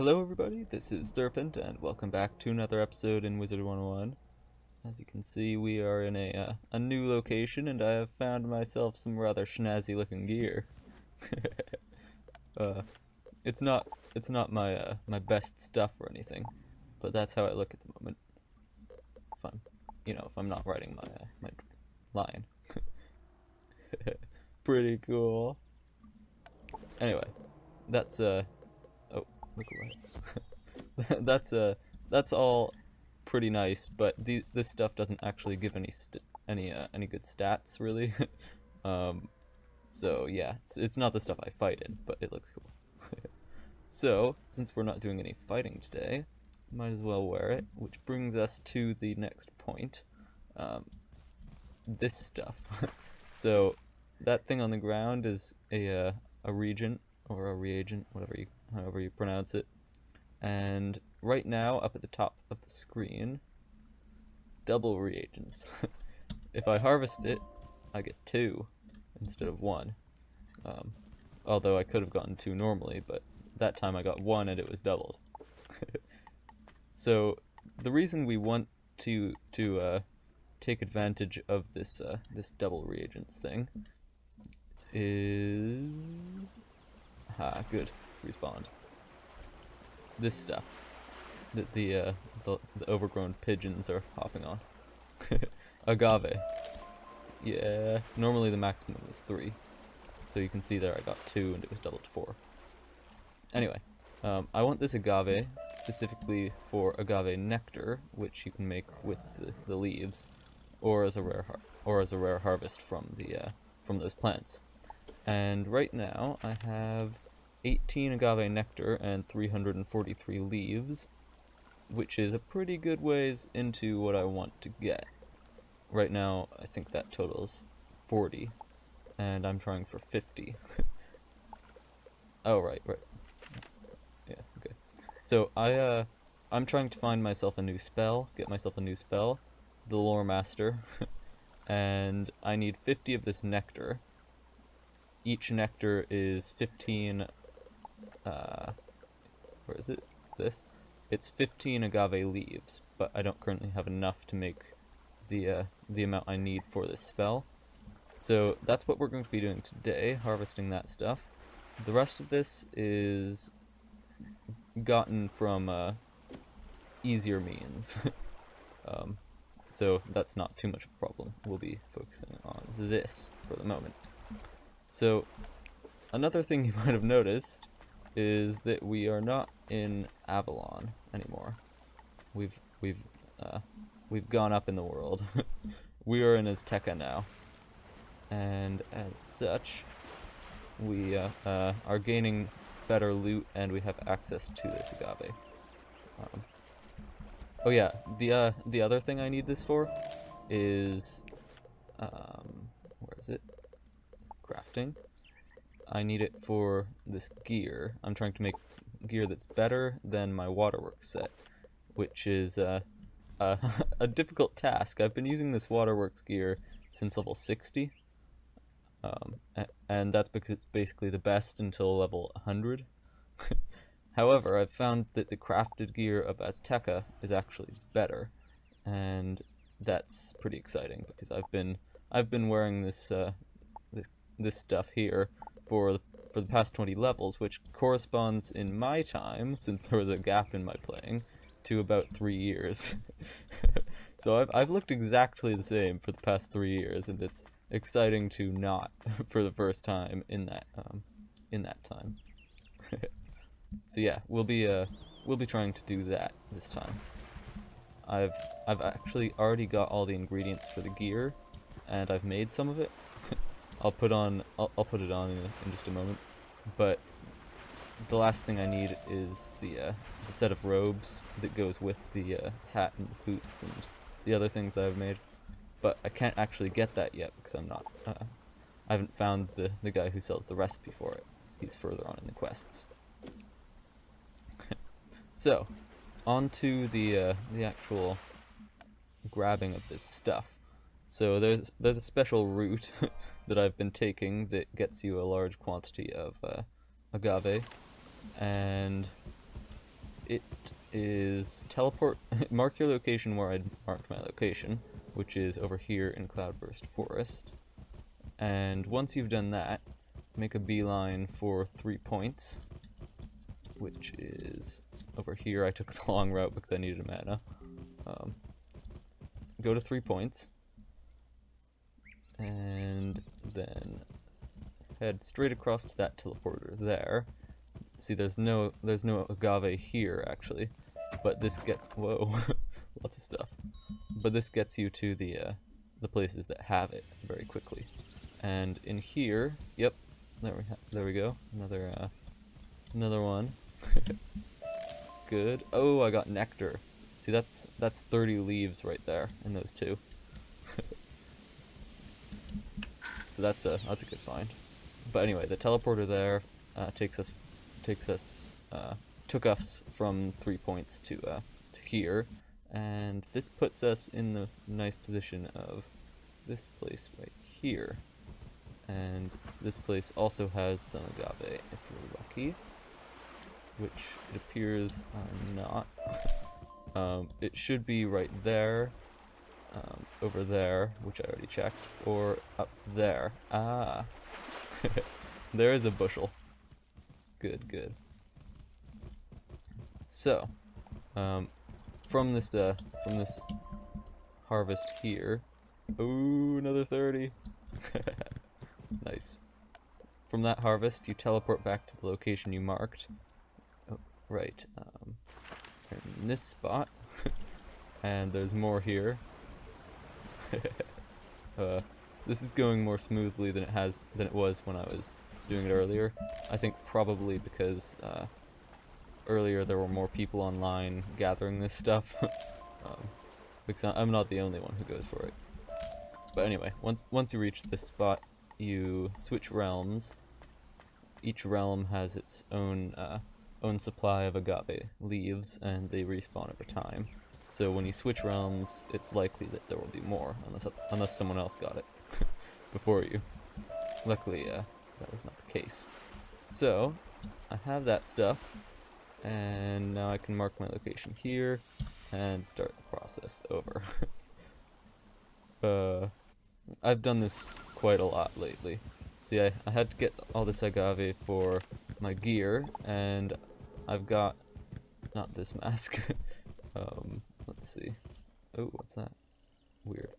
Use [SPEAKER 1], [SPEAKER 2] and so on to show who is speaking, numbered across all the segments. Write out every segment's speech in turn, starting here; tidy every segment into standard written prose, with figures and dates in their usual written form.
[SPEAKER 1] Hello everybody, this is Serpent, and welcome back to another episode in Wizard101. As you can see, we are in a new location, and I have found myself some rather snazzy looking gear. uh, it's not my my best stuff or anything, but that's how I look at the moment. If I'm not riding my line. Pretty cool. Anyway, that's oh, look what that's all pretty nice, but this stuff doesn't actually give any good stats really. So yeah, it's not the stuff I fight in, but it looks cool. So since we're not doing any fighting today, might as well wear it, which brings us to the next point. This stuff. So that thing on the ground is a regent or a reagent, however you pronounce it. And right now, up at the top of the screen, double reagents. If I harvest it, I get 2 instead of 1. Although I could have gotten 2 normally, but that time I got 1 and it was doubled. So the reason we want to take advantage of this double reagents thing is good. It's respawned. This stuff that the overgrown pigeons are hopping on. Agave. Yeah, normally the maximum is 3. So you can see there I got 2 and it was doubled to 4. Anyway, I want this agave specifically for agave nectar, which you can make with the leaves, or as a rare harvest from those plants. And right now I have 18 agave nectar and 343 leaves, which is a pretty good ways into what I want to get. Right now I think that totals 40, and I'm trying for 50. Oh right. Yeah, okay. So I'm trying to find myself a new spell, the Lore Master, and I need 50 of this nectar. Each nectar is 15, where is it? This? It's 15 agave leaves, but I don't currently have enough to make the amount I need for this spell. So that's what we're going to be doing today, harvesting that stuff. The rest of this is gotten from easier means. So that's not too much of a problem. We'll be focusing on this for the moment. So another thing you might have noticed is that we are not in Avalon anymore. We've gone up in the world. We are in Azteca now, and as such, we are gaining better loot, and we have access to this agave. Oh yeah, the other thing I need this for is where is it? Crafting. I need it for this gear. I'm trying to make gear that's better than my waterworks set, which is a difficult task. I've been using this waterworks gear since level 60, and that's because it's basically the best until level 100. However, I've found that the crafted gear of Azteca is actually better, and that's pretty exciting because I've been wearing this this stuff here for the past 20 levels, which corresponds in my time, since there was a gap in my playing, to about 3 years. So I've looked exactly the same for the past 3 years, and it's exciting to not for the first time in that time. So yeah, we'll be trying to do that this time. I've actually already got all the ingredients for the gear, and I've made some of it. I'll put it on in just a moment. But the last thing I need is the set of robes that goes with the hat and the boots and the other things that I've made. But I can't actually get that yet because I haven't found the guy who sells the recipe for it. He's further on in the quests. So, on to the actual grabbing of this stuff. So there's a special route that I've been taking that gets you a large quantity of agave, and it is teleport. Mark your location where I marked my location, which is over here in Cloudburst Forest. And once you've done that, make a beeline for 3 points, which is over here. I took the long route because I needed a mana. Go to 3 points, and then head straight across to that teleporter there. See, there's no agave here actually, but this whoa, lots of stuff. But this gets you to the places that have it very quickly. And in here, yep, there we go. Another one. Good. Oh, I got nectar. See, that's 30 leaves right there in those two. So that's a good find. But anyway, the teleporter there took us from 3 points to here, and this puts us in the nice position of this place right here. And this place also has some agave if you're lucky, which it appears not. It should be right there, over there, which I already checked, or up there. Ah, there is a bushel. Good. So, from this harvest here, ooh, another 30. Nice. From that harvest, you teleport back to the location you marked. Oh, right. In this spot, and there's more here. This is going more smoothly than it was when I was doing it earlier. I think probably because earlier there were more people online gathering this stuff. Because I'm not the only one who goes for it. But anyway, once you reach this spot, you switch realms. Each realm has its own supply of agave leaves, and they respawn over time. So when you switch realms, it's likely that there will be more, unless someone else got it before you. Luckily, that was not the case. So I have that stuff, and now I can mark my location here and start the process over. I've done this quite a lot lately. See, I had to get all this agave for my gear, and I've got, not this mask. Let's see. Oh, what's that? Weird.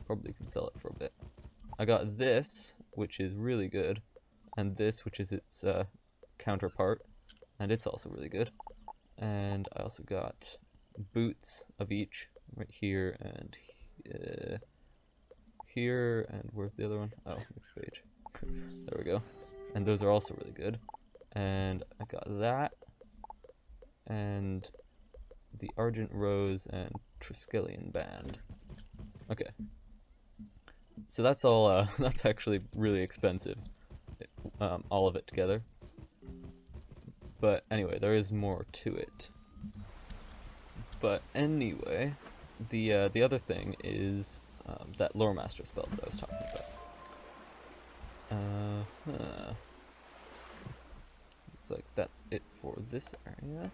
[SPEAKER 1] Probably can sell it for a bit. I got this, which is really good, and this, which is its counterpart, and it's also really good. And I also got boots of each, right here and here, and where's the other one? Oh, next page. There we go. And those are also really good. And I got that, and the Argent Rose and Triskelion Band. Okay. So that's all, that's actually really expensive, all of it together. But anyway, there is more to it. But anyway, the other thing is that Lore Master spell that I was talking about. Looks like that's it for this area.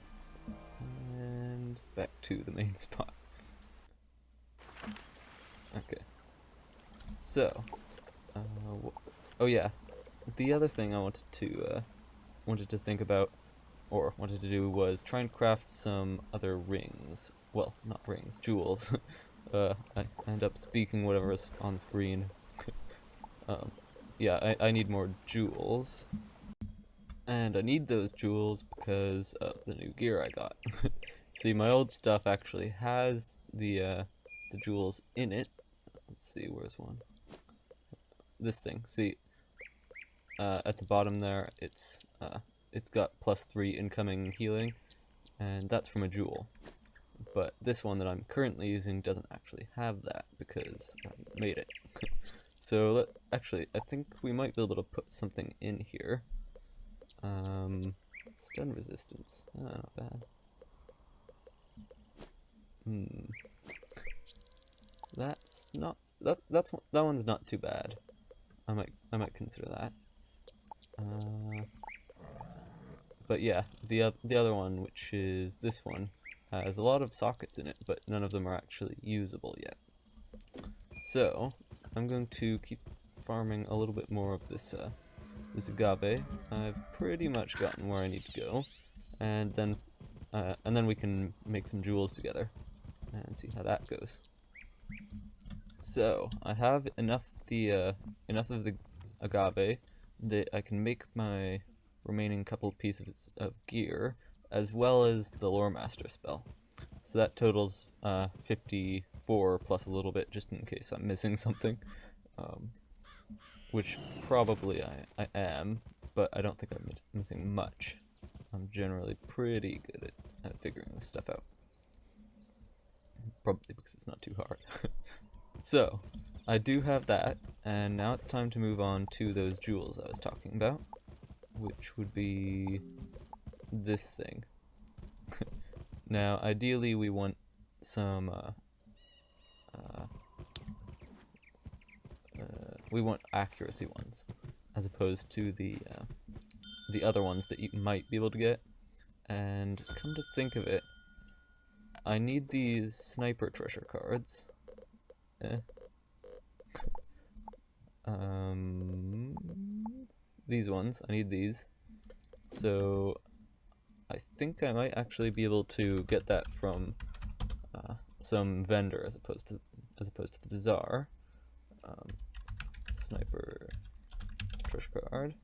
[SPEAKER 1] And back to the main spot. Okay. So, oh yeah, the other thing I wanted to think about, or wanted to do, was try and craft some other rings. Well, not rings, jewels. I end up speaking whatever's on the screen. Yeah, I need more jewels. And I need those jewels because of the new gear I got. See, my old stuff actually has the jewels in it. Let's see, where's one? This thing. See, at the bottom there, it's got +3 incoming healing, and that's from a jewel. But this one that I'm currently using doesn't actually have that because I made it. So actually, I think we might be able to put something in here. Stun resistance. Not bad. That's not that one's not too bad. I might consider that. But yeah, the other one, which is this one, has a lot of sockets in it, but none of them are actually usable yet. So I'm going to keep farming a little bit more of this this agave. I've pretty much gotten where I need to go, and then we can make some jewels together and see how that goes. So I have enough of the agave that I can make my remaining couple of pieces of gear, as well as the Lore Master spell. So that totals 54 plus a little bit, just in case I'm missing something, which probably I am, but I don't think I'm missing much. I'm generally pretty good at figuring this stuff out. Probably because it's not too hard. So, I do have that, and now it's time to move on to those jewels I was talking about, which would be this thing. Now, ideally we want some, we want accuracy ones, as opposed to the other ones that you might be able to get. And come to think of it, I need these sniper treasure cards. These ones, I need these. So I think I might actually be able to get that from some vendor as opposed to the bazaar. Sniper treasure card.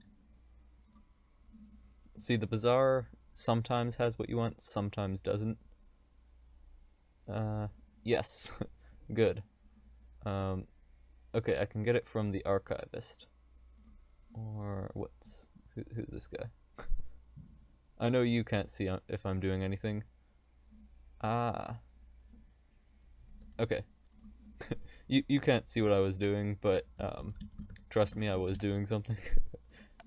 [SPEAKER 1] See, the bazaar sometimes has what you want, sometimes doesn't. Yes. Good. Okay, I can get it from the archivist. Or who's this guy? I know you can't see if I'm doing anything. Ah. Okay. You can't see what I was doing, but trust me, I was doing something.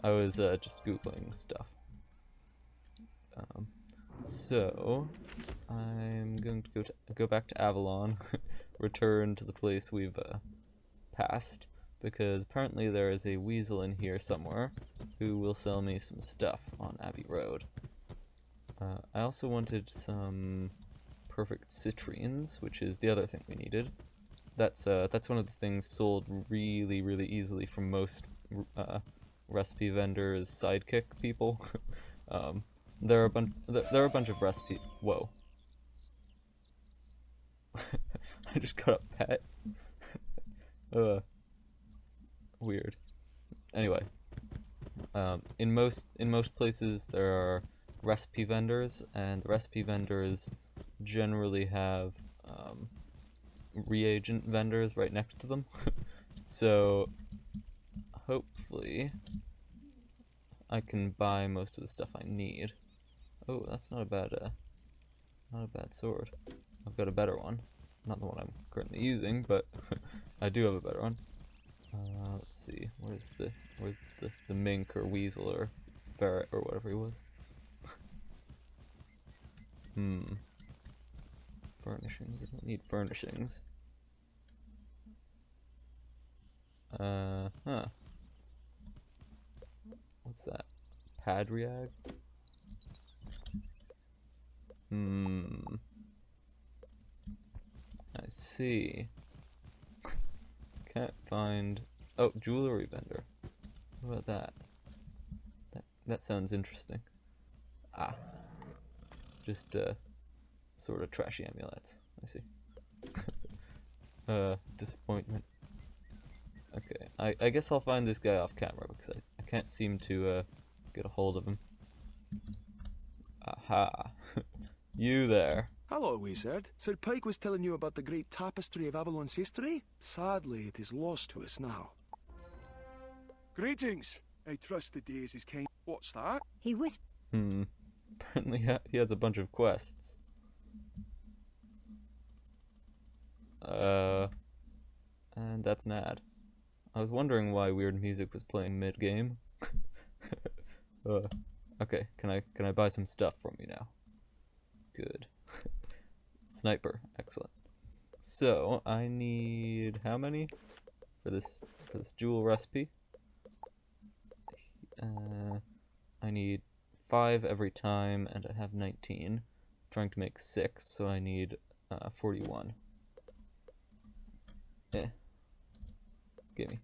[SPEAKER 1] I was just Googling stuff. So I'm going to go back to Avalon, return to the place we've passed, because apparently there is a weasel in here somewhere who will sell me some stuff on Abbey Road. I also wanted some perfect citrines, which is the other thing we needed. That's one of the things sold really, really easily from most recipe vendors, sidekick people. There are a bunch of recipe. Whoa! I just got a pet. Weird. Anyway, in most places there are recipe vendors, and the recipe vendors generally have reagent vendors right next to them. So hopefully I can buy most of the stuff I need. Oh, that's not a bad sword. I've got a better one. Not the one I'm currently using, but I do have a better one. Let's see. Where's the mink or weasel or ferret or whatever he was? Furnishings. I don't need furnishings. Huh. What's that? Padriag? I see. Can't find... Oh, jewelry vendor. What about that? That sounds interesting. Ah. Just, sort of trashy amulets. I see. Disappointment. Okay, I guess I'll find this guy off camera, because I can't seem to, get a hold of him. Aha. You there.
[SPEAKER 2] Hello, Wizard. Sir Pike was telling you about the great tapestry of Avalon's history. Sadly, it is lost to us now. Greetings. I trust the day is his kind. What's that?
[SPEAKER 3] He was.
[SPEAKER 1] Apparently he has a bunch of quests. And that's an ad. I was wondering why weird music was playing mid-game. Okay, can I buy some stuff from you now? Good. Sniper, excellent. So I need how many for this jewel recipe? I need 5 every time, and I have 19. I'm trying to make 6, so I need 41. Gimme.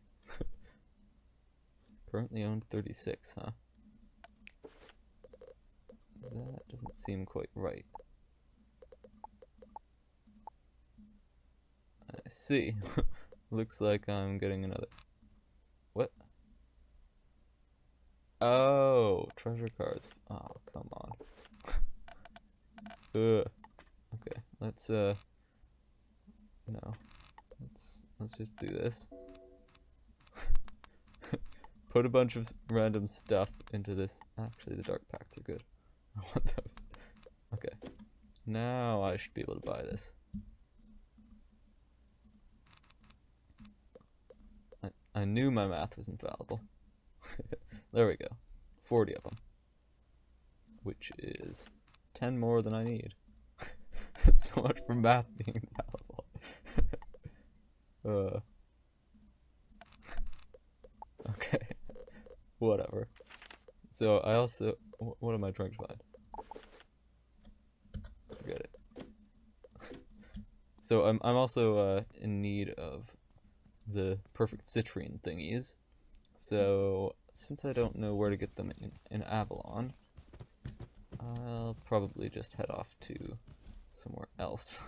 [SPEAKER 1] Currently owned 36, huh? That doesn't seem quite right. I see. Looks like I'm getting another... What? Oh, treasure cards. Oh, come on. Ugh. Okay, let's no. Let's just do this. Put a bunch of random stuff into this. Actually, the dark packs are good. I want those. Okay. Now I should be able to buy this. I knew my math was infallible. There we go. 40 of them. Which is 10 more than I need. So much for math being infallible. Okay. Whatever. So I also... What am I trying to find? Forget it. So I'm also in need of the perfect citrine thingies. So since I don't know where to get them in Avalon, I'll probably just head off to somewhere else.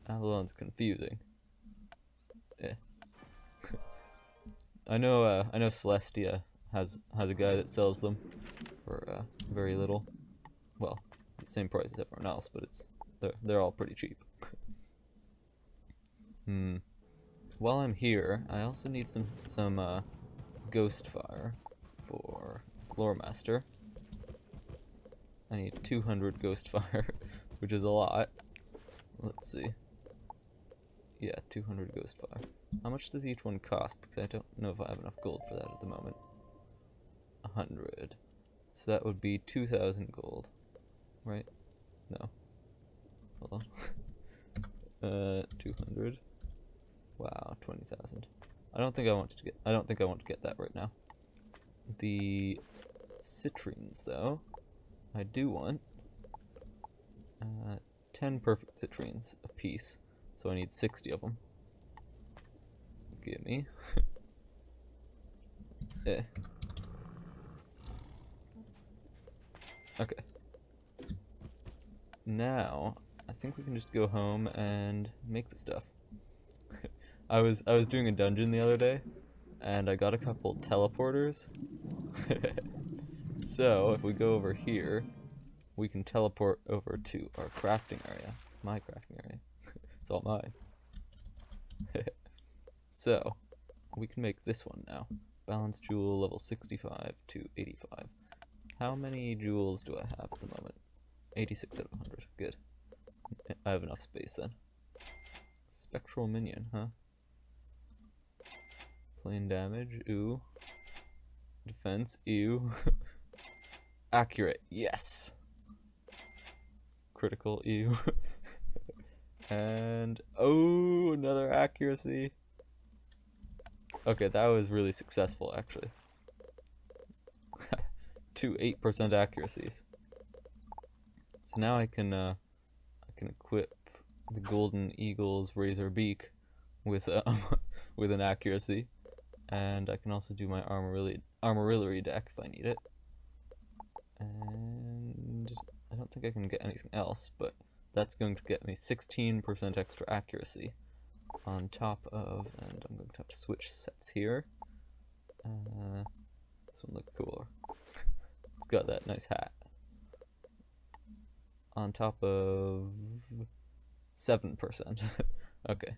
[SPEAKER 1] Avalon's confusing. I know Celestia has a guy that sells them for very little. Well, the same price as everyone else, but they're all pretty cheap. While I'm here, I also need some ghost fire for Lore Master. I need 200 ghost fire, which is a lot. Let's see. Yeah, 200 ghost fire. How much does each one cost? Because I don't know if I have enough gold for that at the moment. 100. So that would be 2,000 gold. Right? No. Hold on. 200. Wow, 20,000. I don't think I want to get that right now. The citrines, though, I do want 10 perfect citrines a piece, so I need 60 of them. Gimme. Okay. Now, I think we can just go home and make the stuff. I was doing a dungeon the other day, and I got a couple teleporters. So, if we go over here, we can teleport over to our crafting area. My crafting area. It's all mine. So, we can make this one now. Balance jewel level 65 to 85. How many jewels do I have at the moment? 86 out of 100. Good. I have enough space then. Spectral minion, huh? Plain damage, ooh. Defense, ew. Accurate, yes. Critical, ew. And, oh, another accuracy. Okay, that was really successful, actually. 2 8% accuracies. So now I can equip the Golden Eagle's Razor Beak with with an accuracy, and I can also do my armorillery deck if I need it. And I don't think I can get anything else, but that's going to get me 16% extra accuracy on top of, and I'm going to have to switch sets here. This one looks cooler. It's got that nice hat. On top of 7%. Okay.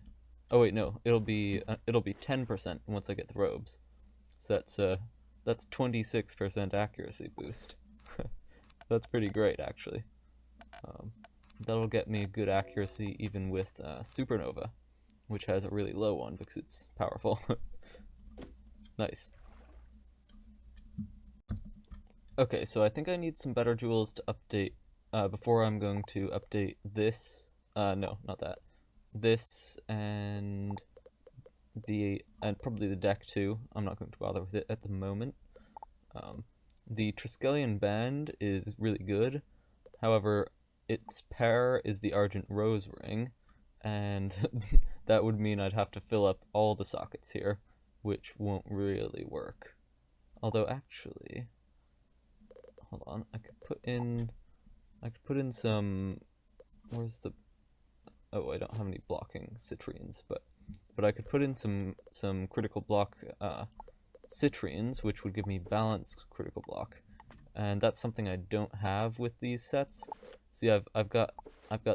[SPEAKER 1] Oh wait, no. It'll be 10% once I get the robes. So that's 26% accuracy boost. That's pretty great, actually. That'll get me a good accuracy even with Supernova, which has a really low one because it's powerful. Nice. Okay, so I think I need some better jewels to update before I'm going to update this. No, not that. This and probably the deck too. I'm not going to bother with it at the moment. the Triskelion band is really good. However, its pair is the Argent Rose ring, and that would mean I'd have to fill up all the sockets here, which won't really work. Although actually, hold on, I could put in some, where's the, oh, I don't have any blocking citrines, but I could put in some critical block citrines, which would give me balanced critical block, and that's something I don't have with these sets. See, I've got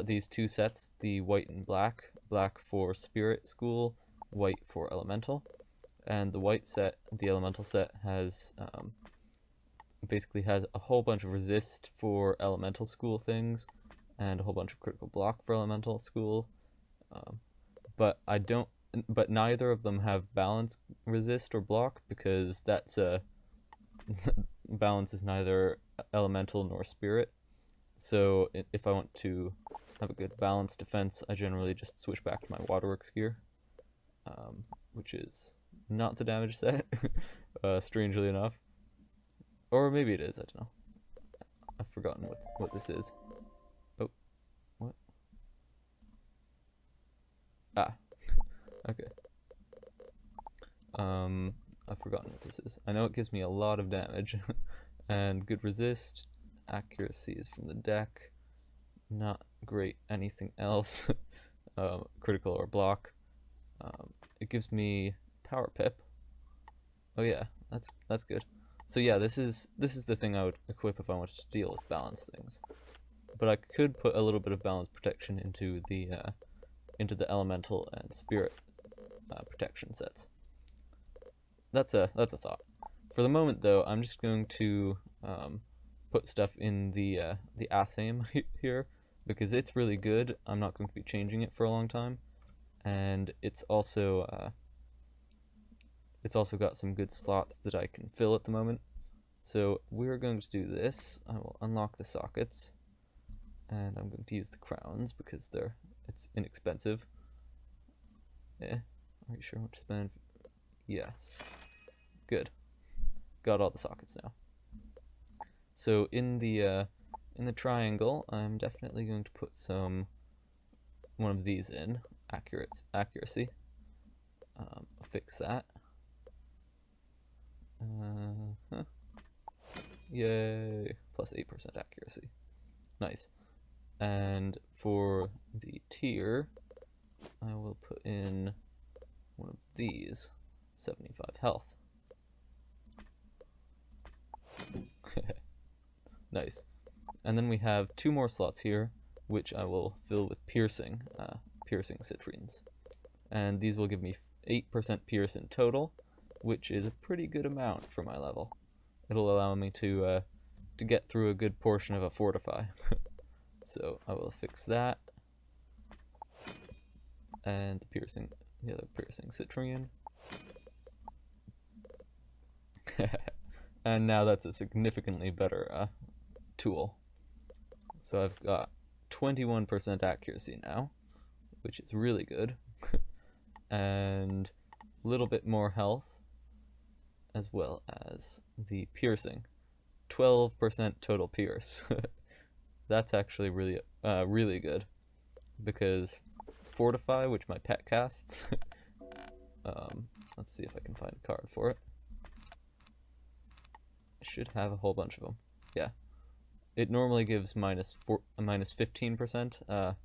[SPEAKER 1] these two sets, the white and black, black for spirit school, white for elemental, and the white set, the elemental set, has basically has a whole bunch of resist for elemental school things, and a whole bunch of critical block for elemental school, but I don't. But neither of them have balance, resist, or block, because that's balance is neither elemental nor spirit. So if I want to have a good balanced defense, I generally just switch back to my waterworks gear, which is not the damage set, strangely enough. Or maybe it is, I don't know. I've forgotten what this is. Oh, what? Ah. Okay. I've forgotten what this is. I know it gives me a lot of damage, and good resist. Accuracy is from the deck. Not great anything else. Critical or block. It gives me power pip. Oh yeah, that's good. So yeah, this is the thing I would equip if I wanted to deal with balance things. But I could put a little bit of balance protection into the elemental and spirit protection sets. That's a thought. For the moment, though, I'm just going to put stuff in the Athame here, because it's really good. I'm not going to be changing it for a long time, and it's also got some good slots that I can fill at the moment. So we're going to do this. I will unlock the sockets, and I'm going to use the crowns because it's inexpensive. Are you sure what to spend? Yes. Good. Got all the sockets now. So in the triangle, I'm definitely going to put one of these in. Accuracy. Fix that. Yay! Plus 8% accuracy. Nice. And for the tier, I will put in one of these, 75 health. Nice. And then we have two more slots here, which I will fill with piercing citrines. And these will give me 8% pierce in total, which is a pretty good amount for my level. It'll allow me to get through a good portion of a fortify. So I will fix that. And the other piercing citrine. And now that's a significantly better tool. So I've got 21% accuracy now, which is really good. And a little bit more health, as well as the piercing. 12% total pierce. That's actually really, really good, because Fortify, which my pet casts, let's see if I can find a card for it. I should have a whole bunch of them. Yeah. It normally gives minus 15%,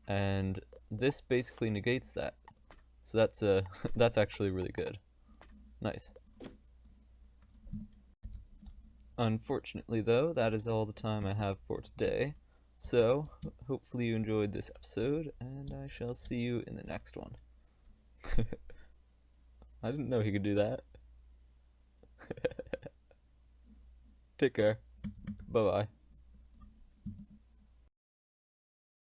[SPEAKER 1] and this basically negates that. So that's actually really good. Nice. Unfortunately, though, that is all the time I have for today. So, hopefully you enjoyed this episode, and I shall see you in the next one. I didn't know he could do that. Take care. Bye-bye.